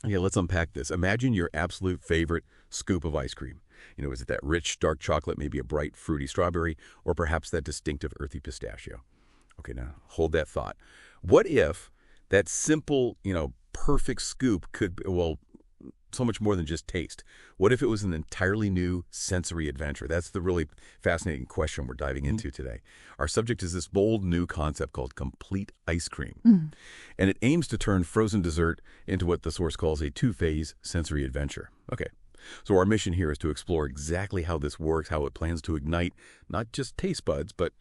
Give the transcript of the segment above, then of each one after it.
Yeah, let's unpack this. Imagine your absolute favorite scoop of ice cream. Is it that rich, dark chocolate, maybe a bright, fruity strawberry, or perhaps that distinctive, earthy pistachio? Okay, now hold that thought. What if that simple, perfect scoop could, well, so much more than just taste? What if it was an entirely new sensory adventure? That's the really fascinating question we're diving into today. Our subject is this bold new concept called complete ice cream. And it aims to turn frozen dessert into what the source calls a two-phase sensory adventure. Okay, so our mission here is to explore exactly how this works, how it plans to ignite not just taste buds, but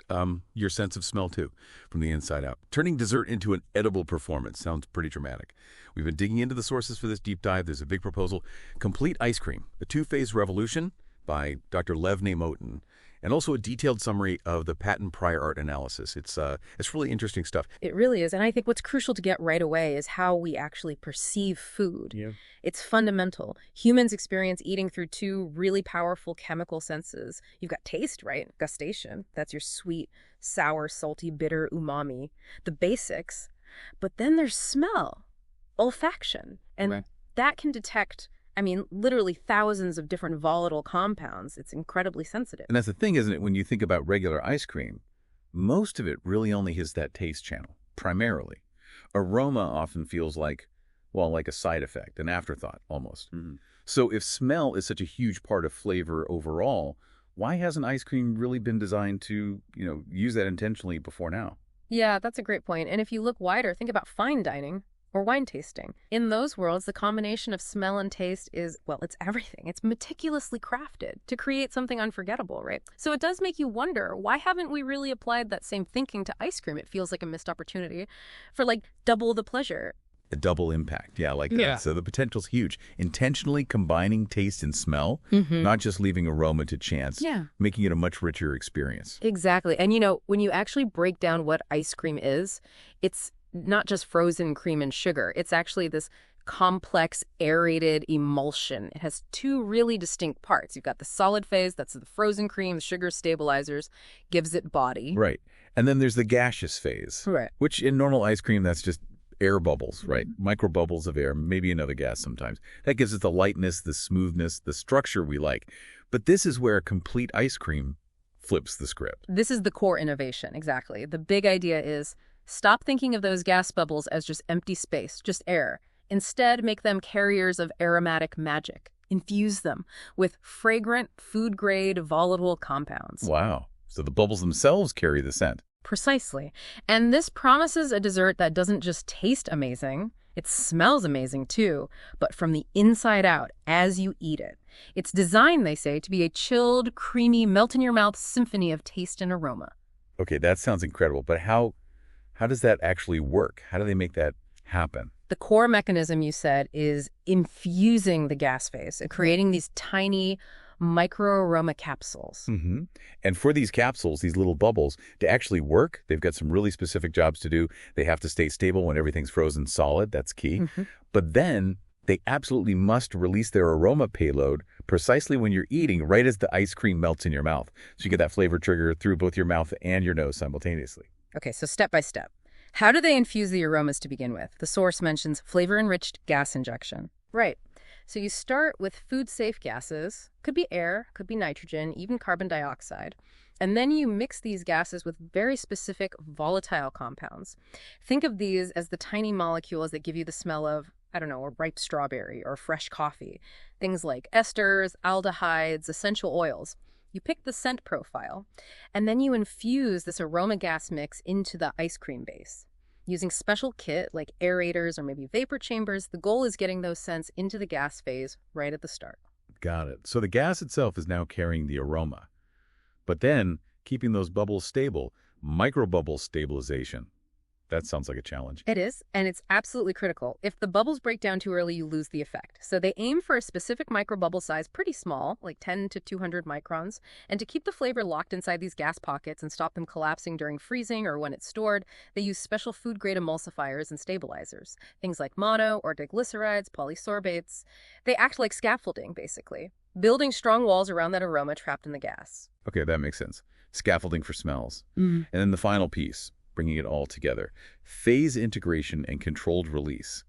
your sense of smell too, from the inside out. Turning dessert into an edible performance sounds pretty dramatic. We've been digging into the sources for this deep dive. There's a big proposal, Complete Ice Cream, a two-phase revolution by Dr. Lev Moten, and also a detailed summary of the patent prior art analysis. It's really interesting stuff. It really is. And I think what's crucial to get right away is how we actually perceive food. Yeah. It's fundamental. Humans experience eating through two really powerful chemical senses. You've got taste, right? Gustation. That's your sweet, sour, salty, bitter umami. The basics. But then there's smell, olfaction. And Right. that can detect, literally thousands of different volatile compounds. It's incredibly sensitive. And that's the thing, isn't it? When you think about regular ice cream, most of it really only hits that taste channel, primarily. Aroma often feels like a side effect, an afterthought, almost. So if smell is such a huge part of flavor overall, why hasn't ice cream really been designed to, use that intentionally before now? Yeah, that's a great point. And if you look wider, think about fine dining or wine tasting. In those worlds, the combination of smell and taste is, it's everything. It's meticulously crafted to create something unforgettable, right? So it does make you wonder, why haven't we really applied that same thinking to ice cream? It feels like a missed opportunity for double the pleasure. A double impact, yeah, like that. Yeah. So the potential's huge. Intentionally combining taste and smell, not just leaving aroma to chance, Yeah. making it a much richer experience. Exactly. And when you actually break down what ice cream is, it's not just frozen cream and sugar. It's actually this complex aerated emulsion. It has two really distinct parts. You've got the solid phase, that's the frozen cream, the sugar stabilizers, gives it body. Right. And then there's the gaseous phase, Right. which in normal ice cream, that's just air bubbles, right? Micro bubbles of air, maybe another gas sometimes. That gives it the lightness, the smoothness, the structure we like. But this is where complete ice cream flips the script. This is the core innovation, exactly. The big idea is stop thinking of those gas bubbles as just empty space, just air. Instead, make them carriers of aromatic magic. Infuse them with fragrant, food-grade, volatile compounds. Wow. So the bubbles themselves carry the scent. Precisely. And this promises a dessert that doesn't just taste amazing, it smells amazing too, but from the inside out as you eat it. It's designed, they say, to be a chilled, creamy, melt-in-your-mouth symphony of taste and aroma. Okay, that sounds incredible. But how does that actually work? How do they make that happen? The core mechanism, you said, is infusing the gas phase and creating these tiny micro-aroma capsules. And for these capsules, these little bubbles, to actually work, they've got some really specific jobs to do. They have to stay stable when everything's frozen solid. That's key. But then they absolutely must release their aroma payload precisely when you're eating, right as the ice cream melts in your mouth. So you get that flavor trigger through both your mouth and your nose simultaneously. Okay, so step by step. How do they infuse the aromas to begin with? The source mentions flavor-enriched gas injection. Right. So you start with food-safe gases. Could be air, could be nitrogen, even carbon dioxide. And then you mix these gases with very specific volatile compounds. Think of these as the tiny molecules that give you the smell of, a ripe strawberry or fresh coffee. Things like esters, aldehydes, essential oils. You pick the scent profile, and then you infuse this aroma gas mix into the ice cream base. Using special kit like aerators or maybe vapor chambers, the goal is getting those scents into the gas phase right at the start. Got it. So the gas itself is now carrying the aroma. But then, keeping those bubbles stable, microbubble stabilization. That sounds like a challenge. It is, and it's absolutely critical. If the bubbles break down too early, you lose the effect. So they aim for a specific microbubble size pretty small, like 10 to 200 microns. And to keep the flavor locked inside these gas pockets and stop them collapsing during freezing or when it's stored, they use special food-grade emulsifiers and stabilizers. Things like mono or diglycerides, polysorbates. They act like scaffolding, basically, building strong walls around that aroma trapped in the gas. Okay, that makes sense. Scaffolding for smells. And then the final piece, bringing it all together. Phase integration and controlled release.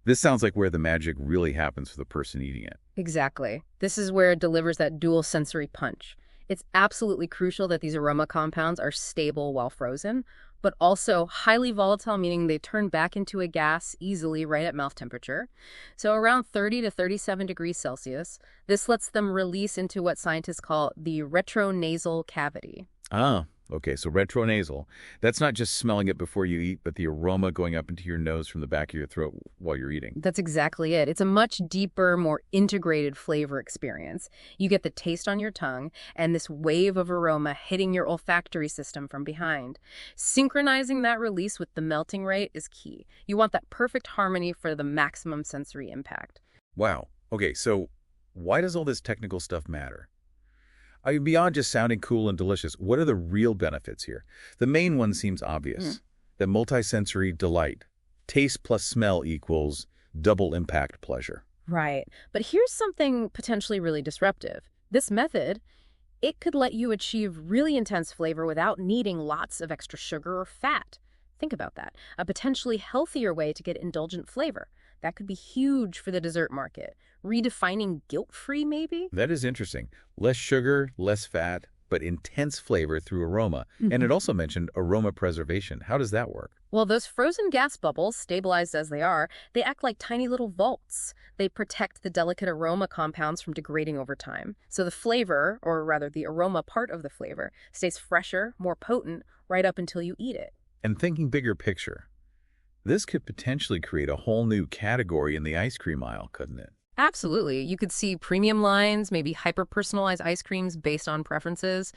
This sounds like where the magic really happens for the person eating it. Exactly. This is where it delivers that dual sensory punch. It's absolutely crucial that these aroma compounds are stable while frozen, but also highly volatile, meaning they turn back into a gas easily right at mouth temperature. So around 30 to 37 degrees Celsius, this lets them release into what scientists call the retronasal cavity. Ah, okay, so retronasal. That's not just smelling it before you eat, but the aroma going up into your nose from the back of your throat while you're eating. That's exactly it. It's a much deeper, more integrated flavor experience. You get the taste on your tongue and this wave of aroma hitting your olfactory system from behind. Synchronizing that release with the melting rate is key. You want that perfect harmony for the maximum sensory impact. Wow. Okay, so why does all this technical stuff matter? I mean, beyond just sounding cool and delicious, what are the real benefits here? The main one seems obvious. The multisensory delight. Taste plus smell equals double impact pleasure. Right. But here's something potentially really disruptive. This method, it could let you achieve really intense flavor without needing lots of extra sugar or fat. Think about that. A potentially healthier way to get indulgent flavor. That could be huge for the dessert market. Redefining guilt-free, maybe? That is interesting. Less sugar, less fat, but intense flavor through aroma. And it also mentioned aroma preservation. How does that work? Well, those frozen gas bubbles, stabilized as they are, they act like tiny little vaults. They protect the delicate aroma compounds from degrading over time. So the flavor, or rather the aroma part of the flavor, stays fresher, more potent, right up until you eat it. And thinking bigger picture, this could potentially create a whole new category in the ice cream aisle, couldn't it? Absolutely. You could see premium lines, maybe hyper-personalized ice creams based on preferences.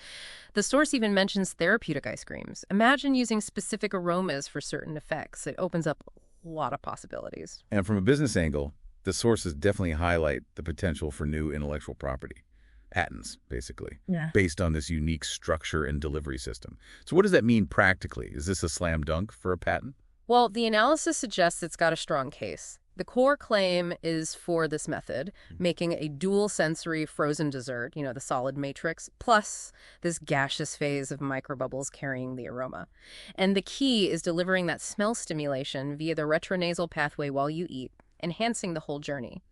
The source even mentions therapeutic ice creams. Imagine using specific aromas for certain effects. It opens up a lot of possibilities. And from a business angle, the sources definitely highlight the potential for new intellectual property. Patents, basically, based on this unique structure and delivery system. So what does that mean practically? Is this a slam dunk for a patent? Well, the analysis suggests it's got a strong case. The core claim is for this method, making a dual sensory frozen dessert, the solid matrix, plus this gaseous phase of microbubbles carrying the aroma. And the key is delivering that smell stimulation via the retronasal pathway while you eat, enhancing the whole journey.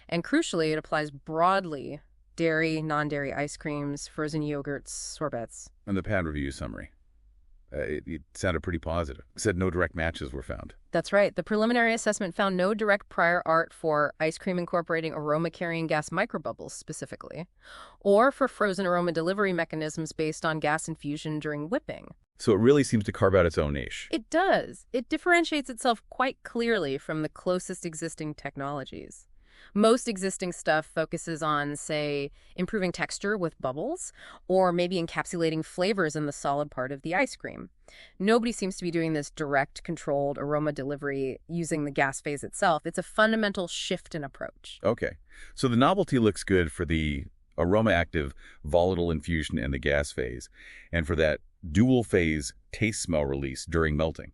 And crucially, it applies broadly: dairy, non-dairy ice creams, frozen yogurts, sorbets. And the patent review summary. It sounded pretty positive. It said no direct matches were found. That's right. The preliminary assessment found no direct prior art for ice cream incorporating aroma-carrying gas microbubbles specifically, or for frozen aroma delivery mechanisms based on gas infusion during whipping. So it really seems to carve out its own niche. It does. It differentiates itself quite clearly from the closest existing technologies. Most existing stuff focuses on, say, improving texture with bubbles, or maybe encapsulating flavors in the solid part of the ice cream. Nobody seems to be doing this direct, controlled aroma delivery using the gas phase itself. It's a fundamental shift in approach. Okay. So the novelty looks good for the aroma-active volatile infusion and the gas phase, and for that dual phase taste-smell release during melting.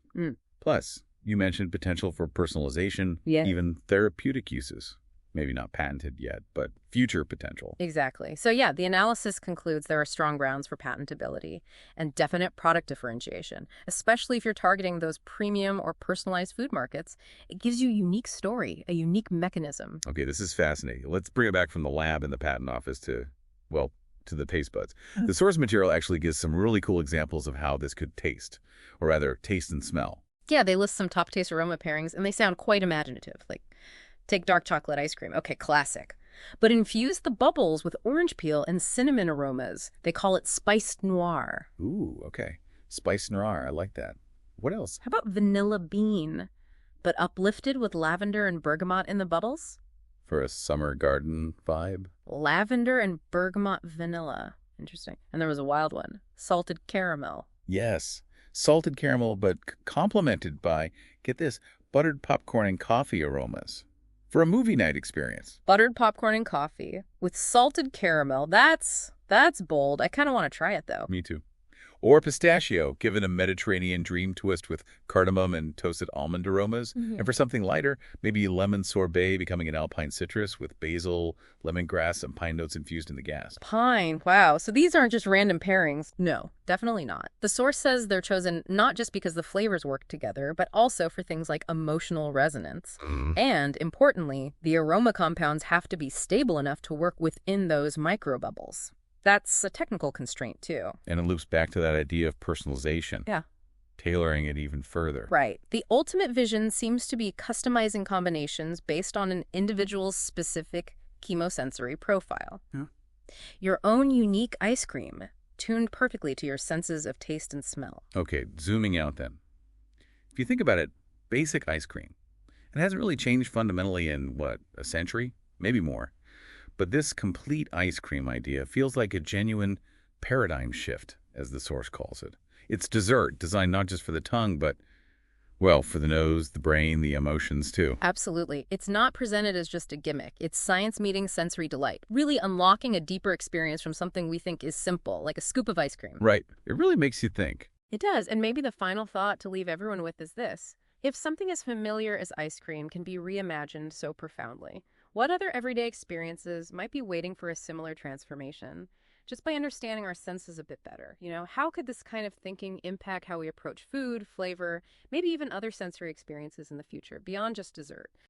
Plus, you mentioned potential for personalization, even therapeutic uses. Maybe not patented yet, but future potential. Exactly. So yeah, the analysis concludes there are strong grounds for patentability and definite product differentiation, especially if you're targeting those premium or personalized food markets. It gives you a unique story, a unique mechanism. Okay, this is fascinating. Let's bring it back from the lab and the patent office to the taste buds. The source material actually gives some really cool examples of how this could taste, or rather taste and smell. Yeah, they list some top taste aroma pairings, and they sound quite imaginative. Like, take dark chocolate ice cream. Okay, classic. But infuse the bubbles with orange peel and cinnamon aromas. They call it spiced noir. Ooh, okay. Spiced noir. I like that. What else? How about vanilla bean, but uplifted with lavender and bergamot in the bubbles? For a summer garden vibe? Lavender and bergamot vanilla. Interesting. And there was a wild one. Salted caramel. Yes. Salted caramel, but complemented by, get this, buttered popcorn and coffee aromas. For a movie night experience. Buttered popcorn and coffee with salted caramel. That's bold. I kind of want to try it, though. Me too. Or pistachio, given a Mediterranean dream twist with cardamom and toasted almond aromas. Mhm. And for something lighter, maybe lemon sorbet becoming an alpine citrus with basil, lemongrass, and pine notes infused in the gas. Pine, wow. So these aren't just random pairings. No, definitely not. The source says they're chosen not just because the flavors work together, but also for things like emotional resonance. Mm. And importantly, the aroma compounds have to be stable enough to work within those microbubbles. That's a technical constraint, too. And it loops back to that idea of personalization, Yeah. tailoring it even further. Right. The ultimate vision seems to be customizing combinations based on an individual's specific chemosensory profile. Yeah. Your own unique ice cream, tuned perfectly to your senses of taste and smell. Okay, zooming out then. If you think about it, basic ice cream. It hasn't really changed fundamentally in, what, a century? Maybe more. But this complete ice cream idea feels like a genuine paradigm shift, as the source calls it. It's dessert, designed not just for the tongue, but, well, for the nose, the brain, the emotions, too. Absolutely. It's not presented as just a gimmick. It's science meeting sensory delight, really unlocking a deeper experience from something we think is simple, like a scoop of ice cream. Right. It really makes you think. It does, and maybe the final thought to leave everyone with is this. If something as familiar as ice cream can be reimagined so profoundly, what other everyday experiences might be waiting for a similar transformation? Just by understanding our senses a bit better, how could this kind of thinking impact how we approach food, flavor, maybe even other sensory experiences in the future, beyond just dessert?